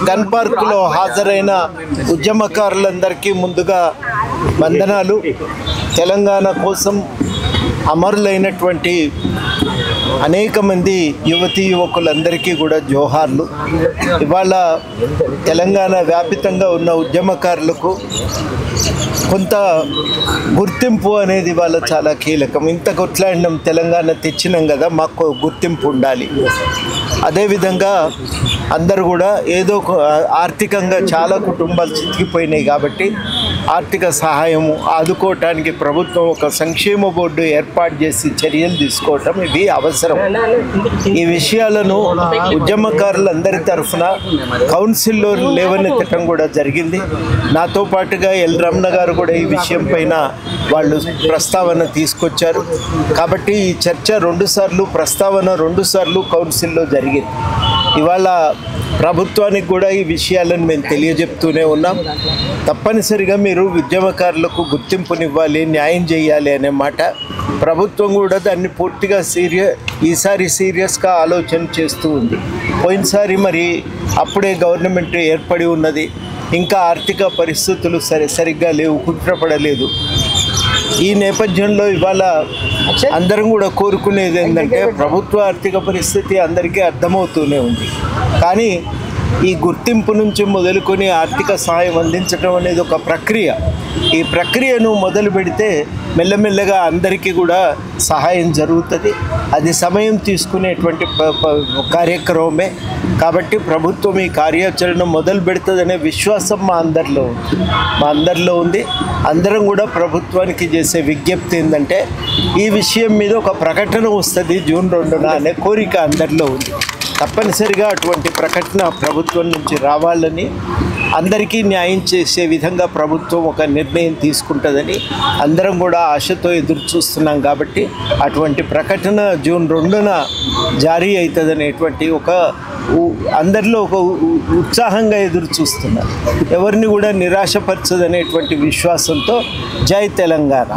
Gun పార్కులో హాజరైన ఉద్యమకారులందరికీ ముందుగా వందనాలు. తెలంగాణ కోసం అమరులైనటువంటి అనేక మంది యువతీ యువకులందరికీ కూడా జోహార్లు. ఇవాళ తెలంగాణ వ్యాపితంగా ఉన్న ఉద్యమకారులకు కొంత గుర్తింపు అనేది ఇవాళ చాలా కీలకం. ఇంత కొట్లాడినాం, తెలంగాణ తెచ్చినాం కదా, మాకు గుర్తింపు ఉండాలి. అదేవిధంగా అందరూ కూడా ఏదో ఆర్థికంగా చాలా కుటుంబాలు చితికిపోయినాయి కాబట్టి ఆర్థిక సహాయము ఆదుకోవటానికి ప్రభుత్వం ఒక సంక్షేమ బోర్డు ఏర్పాటు చేసి చర్యలు తీసుకోవటం ఇది అవసరం. ఈ విషయాలను ఉద్యమకారులందరి తరఫున కౌన్సిల్లో లేవనెత్తడం కూడా జరిగింది. నాతో పాటుగా ఎల్ రమణ గారు కూడా ఈ విషయం పైన వాళ్ళు ప్రస్తావన తీసుకొచ్చారు. కాబట్టి ఈ చర్చ 2 సార్లు, ప్రస్తావన 2 సార్లు కౌన్సిల్లో జరిగింది. ఇవాళ ప్రభుత్వానికి కూడా ఈ విషయాలను మేము తెలియజెప్తూనే ఉన్నాం. తప్పనిసరిగా మీరు ఉద్యమకారులకు గుర్తింపునివ్వాలి, న్యాయం చేయాలి అనే మాట. ప్రభుత్వం కూడా దాన్ని పూర్తిగా ఈసారి సీరియస్గా ఆలోచన చేస్తూ ఉంది. పోయినసారి మరి అప్పుడే గవర్నమెంట్ ఏర్పడి ఉన్నది, ఇంకా ఆర్థిక పరిస్థితులు సరిగ్గా లేవు, కుట్రపడలేదు. ఈ నేపథ్యంలో ఇవాళ అందరం కూడా కోరుకునేది ఏంటంటే ప్రభుత్వ ఆర్థిక పరిస్థితి అందరికీ అర్థమవుతూనే ఉంది. కానీ ఈ గుర్తింపు నుంచి మొదలుకొని ఆర్థిక సహాయం అందించడం అనేది ఒక ప్రక్రియ. ఈ ప్రక్రియను మొదలు పెడితే మెల్లమెల్లగా అందరికీ కూడా సహాయం జరుగుతుంది. అది సమయం తీసుకునేటువంటి కార్యక్రమమే. కాబట్టి ప్రభుత్వం ఈ కార్యాచరణ మొదలు పెడుతుందనే విశ్వాసం మా అందరిలో ఉంది. అందరం కూడా ప్రభుత్వానికి చేసే విజ్ఞప్తి ఏంటంటే ఈ విషయం మీద ఒక ప్రకటన వస్తుంది జూన్ 2న అనే కోరిక అందరిలో ఉంది. తప్పనిసరిగా అటువంటి ప్రకటన ప్రభుత్వం నుంచి రావాలని, అందరికీ న్యాయం చేసే విధంగా ప్రభుత్వం ఒక నిర్ణయం తీసుకుంటుందని అందరం కూడా ఆశతో ఎదురు చూస్తున్నాం. కాబట్టి అటువంటి ప్రకటన జూన్ 2న జారీ అవుతుందనేటువంటి అందరిలో ఒక ఉత్సాహంగా ఎదురు చూస్తున్నారు. ఎవరిని కూడా నిరాశపరచదనేటువంటి విశ్వాసంతో జై తెలంగాణ.